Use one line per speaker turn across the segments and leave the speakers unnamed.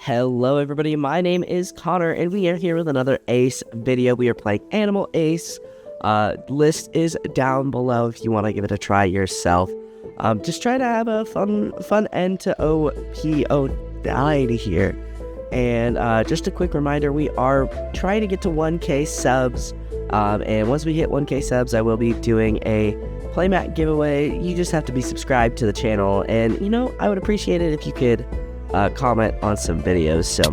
Hello everybody, my name is Connor and we are here with another Ace video. We are playing Animal Ace. List is down below if you want to give it a try yourself. Just try to have a fun end to OP-09 here. And just a quick reminder, we are trying to get to 1K subs. And once we hit 1K subs, I will be doing a playmat giveaway. You just have to be subscribed to the channel, and you know, I would appreciate it if you could comment on some videos. So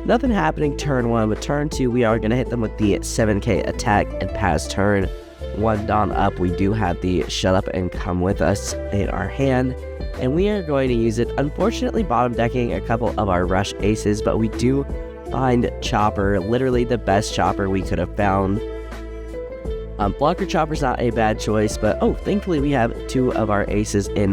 nothing happening turn 1, but turn 2 we are going to hit them with the 7k attack and pass turn 1 Dawn up. We do have the Shut Up and Come With Us in our hand, and we are going to use it. Unfortunately, bottom decking a couple of our rush aces, but we do find Chopper, literally the best Chopper we could have found. Blocker Chopper's not a bad choice, but thankfully we have 2 of our aces in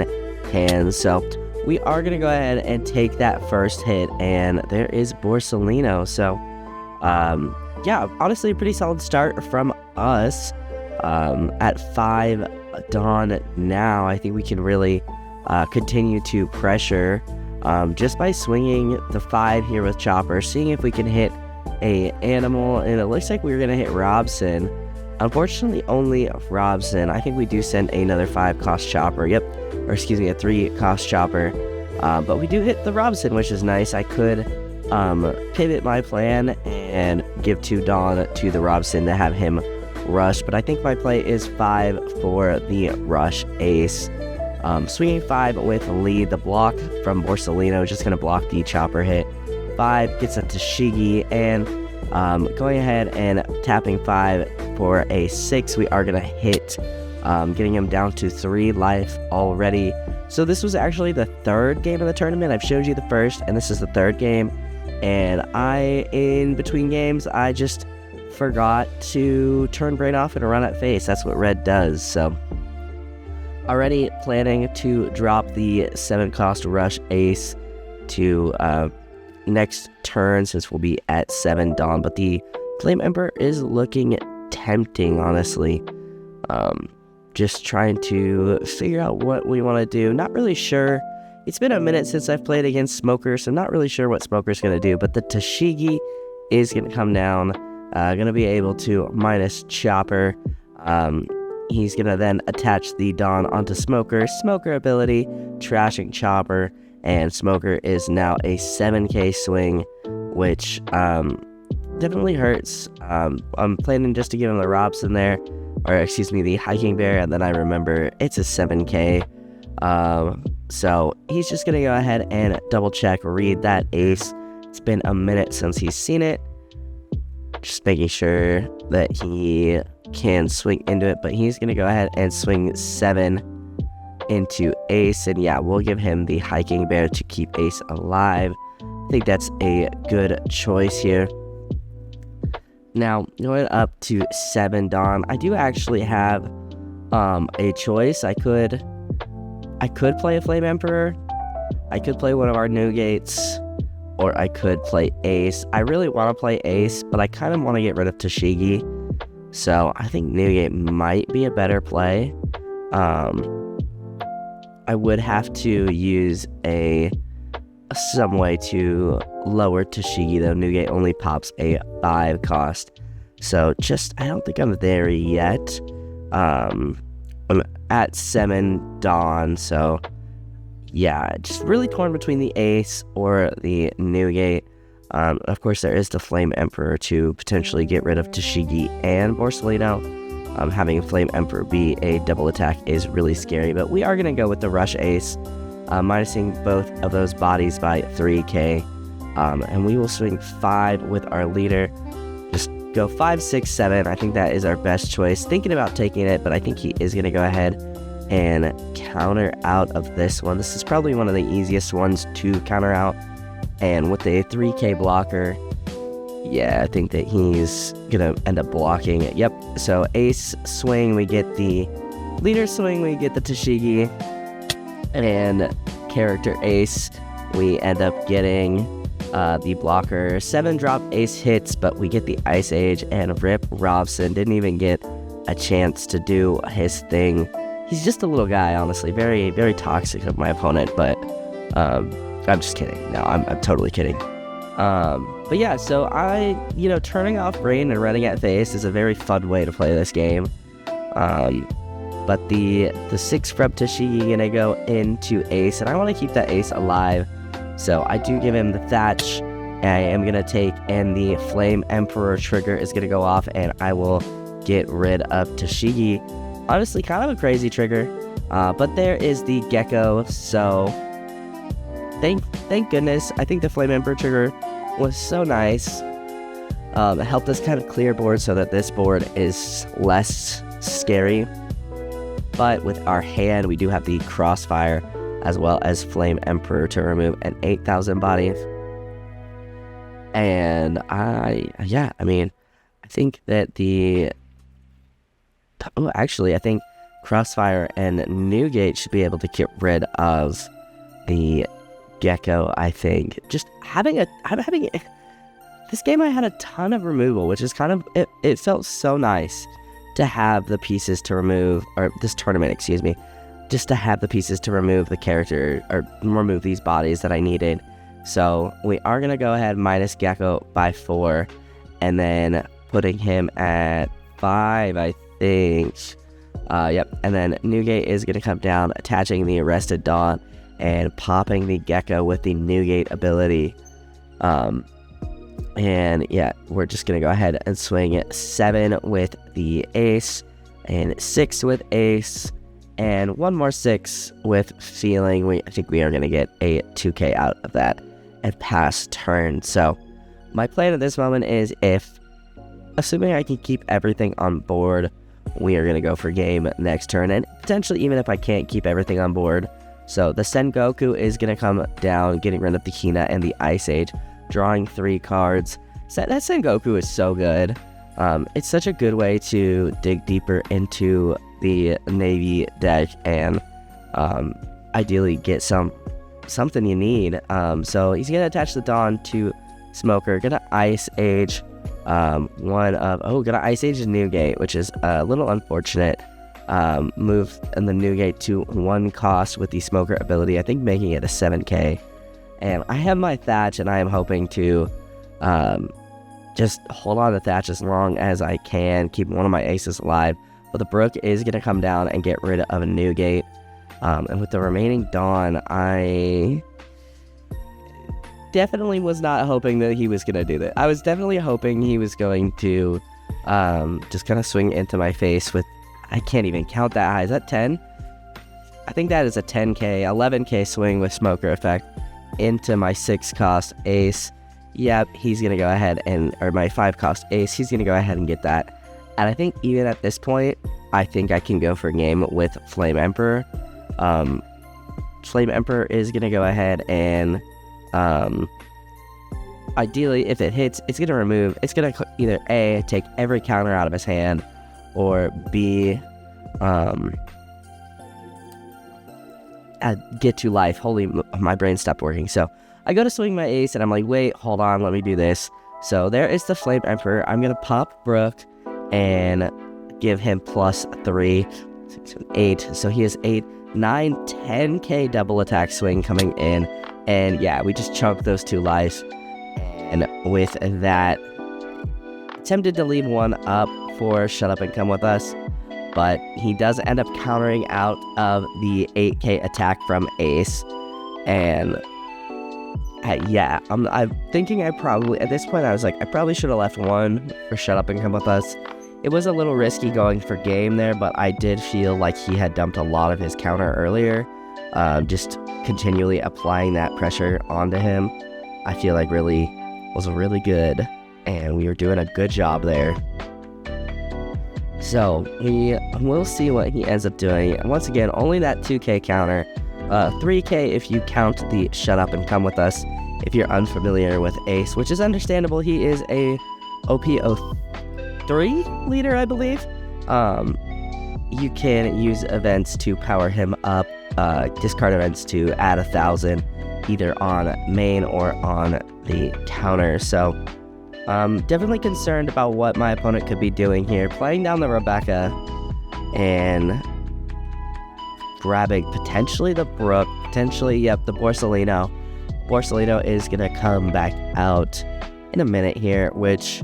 hand, so we are going to go ahead and take that first hit, and there is Borsalino. So, yeah, honestly, a pretty solid start from us. At 5 Dawn now, I think we can really continue to pressure just by swinging the 5 here with Chopper, seeing if we can hit a animal, and it looks like we're going to hit Robson. Unfortunately, only Robson. I think we do send another 5-cost Chopper. Yep. Or excuse me, a 3-cost Chopper. But we do hit the Robson, which is nice. I could pivot my plan and give 2 Dawn to the Robson to have him rush. But I think my play is 5 for the rush ace. Swinging 5 with lead. The block from Borsalino, just going to block the Chopper hit. 5 gets a Tashigi, and going ahead and tapping 5 for a 6. We are going to hit, getting him down to 3 life already. So this was actually the 3rd game of the tournament. I've showed you the first, and this is the 3rd game. And in between games, I just forgot to turn brain off and run at face. That's what red does. So already planning to drop the 7-cost rush ace to next turn, since we'll be at 7 Dawn. But the Flame Emperor is looking tempting, honestly. Just trying to figure out what we want to do. Not really sure. It's been a minute since I've played against Smoker, so not really sure what Smoker's going to do. But the Tashigi is going to come down. Going to be able to minus Chopper. He's going to then attach the Dawn onto Smoker. Smoker ability, trashing Chopper. And Smoker is now a 7k swing, which definitely hurts. I'm planning just to give him the Robson there. Or excuse me, the Hiking Bear, and then I remember it's a 7k. So he's just going to go ahead and double check, read that ace. It's been a minute since he's seen it. Just making sure that he can swing into it, but he's going to go ahead and swing 7 into ace, and yeah, we'll give him the Hiking Bear to keep ace alive. I think that's a good choice here. Now, going up to 7 Dawn, I do actually have a choice. I could play a Flame Emperor, I could play one of our Newgates, or I could play ace. I really want to play ace, but I kind of want to get rid of Tashigi, so I think Newgate might be a better play. I would have to use some way to lower Tashigi, though. Newgate only pops a 5-cost. So I don't think I'm there yet. I'm at 7 Dawn, so yeah, just really torn between the ace or the Newgate. Of course, there is the Flame Emperor to potentially get rid of Tashigi and Borsalino. Having Flame Emperor be a double attack is really scary, but we are going to go with the rush ace, minusing both of those bodies by 3k, and we will swing 5 with our leader. Just go 5, 6, 7. I think that is our best choice. Thinking about taking it, but I think he is going to go ahead and counter out of this one. This is probably one of the easiest ones to counter out, and with a 3k blocker, yeah, I think that he's gonna end up blocking it. Yep, so ace swing, we get the leader swing, we get the Tashigi, and character ace, we end up getting the blocker. 7 drop ace hits, but we get the Ice Age, and rip Robson didn't even get a chance to do his thing. He's just a little guy, honestly, very, very toxic of my opponent, but I'm just kidding. No, I'm totally kidding. But yeah, so turning off brain and running at face is a very fun way to play this game. But the 6 from Tashigi gonna go into ace, and I want to keep that ace alive. So I do give him the thatch. I am gonna take, and the Flame Emperor trigger is gonna go off, and I will get rid of Tashigi. Honestly, kind of a crazy trigger. But there is the Gecko, so thank goodness. I think the Flame Emperor trigger was so nice. It helped us kind of clear board so that this board is less scary. But with our hand, we do have the Crossfire as well as Flame Emperor to remove an 8,000 body. And I think that I think Crossfire and Newgate should be able to get rid of the Gecko. I think just this game, I had a ton of removal, which is kind of it felt so nice to have the pieces to remove, or this tournament, excuse me, just to have the pieces to remove the character or remove these bodies that I needed. So we are gonna go ahead minus Gecko by 4, and then putting him at 5, I think. Yep. And then Newgate is gonna come down, attaching the Arrested Dawn and popping the Gecko with the Newgate ability. And yeah, we're just gonna go ahead and swing it 7 with the ace, and 6 with ace, and one more 6 with feeling. I think we are gonna get a 2k out of that and pass turn. So my plan at this moment is, assuming I can keep everything on board, we are gonna go for game next turn, and potentially even if I can't keep everything on board. So the Sengoku is gonna come down, getting rid of the Hina and the Ice Age, drawing 3 cards. That Sengoku is so good. It's such a good way to dig deeper into the Navy deck and ideally get something you need. So he's gonna attach the Dawn to Smoker, gonna Ice Age gonna Ice Age Newgate, which is a little unfortunate. Move in the Newgate to 1 cost with the Smoker ability, I think making it a 7k. And I have my Thatch, and I am hoping to just hold on to Thatch as long as I can, keep one of my aces alive. But the Brook is going to come down and get rid of a Newgate. And with the remaining Dawn, I definitely was not hoping that he was going to do that. I was definitely hoping he was going to just kind of swing into my face with, I can't even count that high. Is that 10? I think that is a 10k, 11k swing with Smoker effect into my 6 cost ace. Yep, he's going to go ahead or my 5 cost ace, he's going to go ahead and get that. And I think even at this point, I think I can go for a game with Flame Emperor. Flame Emperor is going to go ahead and ideally, if it hits, it's going to either A, take every counter out of his hand, or B, get to life. Holy, my brain stopped working. So I go to swing my ace, and I'm like, wait, hold on, let me do this. So there is the Flame Emperor. I'm going to pop Brook and give him +3, 6, 8. So he has 8, 9, 10k double attack swing coming in. And yeah, we just chunk those 2 lives. And with that, attempted to leave 1 up for Shut Up and Come With Us, but he does end up countering out of the 8k attack from ace. And yeah, I'm thinking at this point I was like, I probably should have left 1 for Shut Up and Come With Us. It was a little risky going for game there, but I did feel like he had dumped a lot of his counter earlier. Just continually applying that pressure onto him, I feel like was really good, and we were doing a good job there. So we'll see what he ends up doing. And once again, only that 2k counter, 3k if you count the Shut Up and Come With Us. If you're unfamiliar with Ace, which is understandable, he is a OP-03 leader, I believe. You can use events to power him up, discard events to add 1,000, either on main or on the counter. So definitely concerned about what my opponent could be doing here, playing down the Rebecca and grabbing potentially the Brook, potentially, yep, the Borsellino, Borsalino is going to come back out in a minute here, which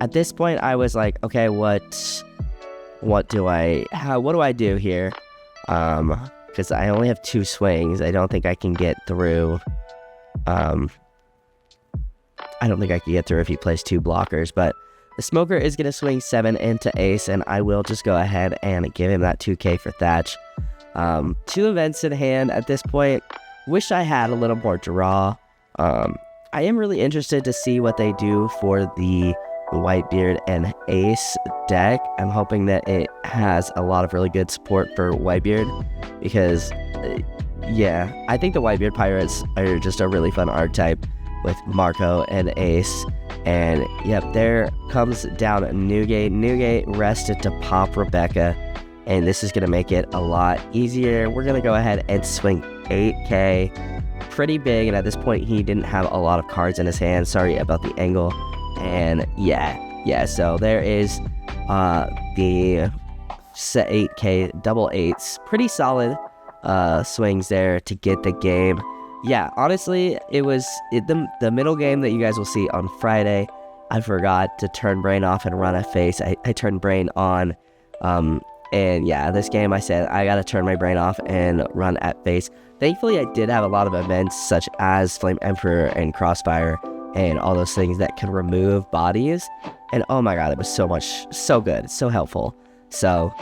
at this point I was like, okay, what do I do here? Because I only have 2 swings. I don't think I can get through. I don't think I can get through if he plays 2 blockers, but the Smoker is going to swing 7 into ace, and I will just go ahead and give him that 2k for Thatch. 2 events in hand at this point. Wish I had a little more draw. I am really interested to see what they do for the Whitebeard and Ace deck. I'm hoping that it has a lot of really good support for Whitebeard, because yeah, I think the Whitebeard Pirates are just a really fun archetype with Marco and Ace. And yep, there comes down Newgate. Newgate rested to pop Rebecca, and this is going to make it a lot easier. We're going to go ahead and swing 8k, pretty big, and at this point he didn't have a lot of cards in his hand. Sorry about the angle. And yeah, so there is the set 8k double 8s. Pretty solid swings there to get the game. Yeah, honestly, it was the middle game that you guys will see on Friday. I forgot to turn brain off and run at face. I turned brain on. And yeah, this game I said I gotta turn my brain off and run at face. Thankfully, I did have a lot of events such as Flame Emperor and Crossfire and all those things that can remove bodies. And oh my god, it was so good, so helpful. So,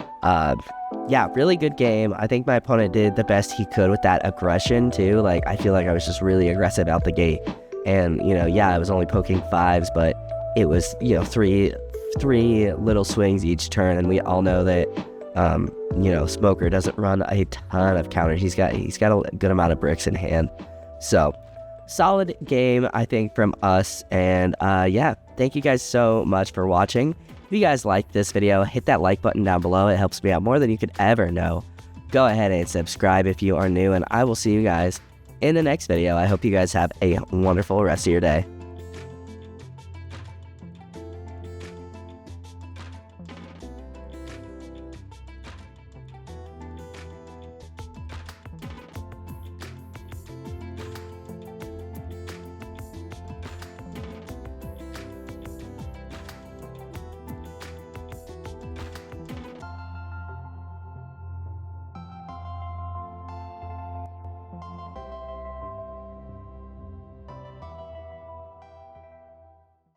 yeah, really good game. I think my opponent did the best he could with that aggression too. Like, I feel like I was just really aggressive out the gate. And, you know, yeah, I was only poking 5s, but it was, you know, three little swings each turn. And we all know that, you know, Smoker doesn't run a ton of counters. He's got a good amount of bricks in hand. So, solid game, I think, from us. And, yeah, thank you guys so much for watching. If you guys liked this video, hit that like button down below. It helps me out more than you could ever know. Go ahead and subscribe if you are new, and I will see you guys in the next video. I hope you guys have a wonderful rest of your day.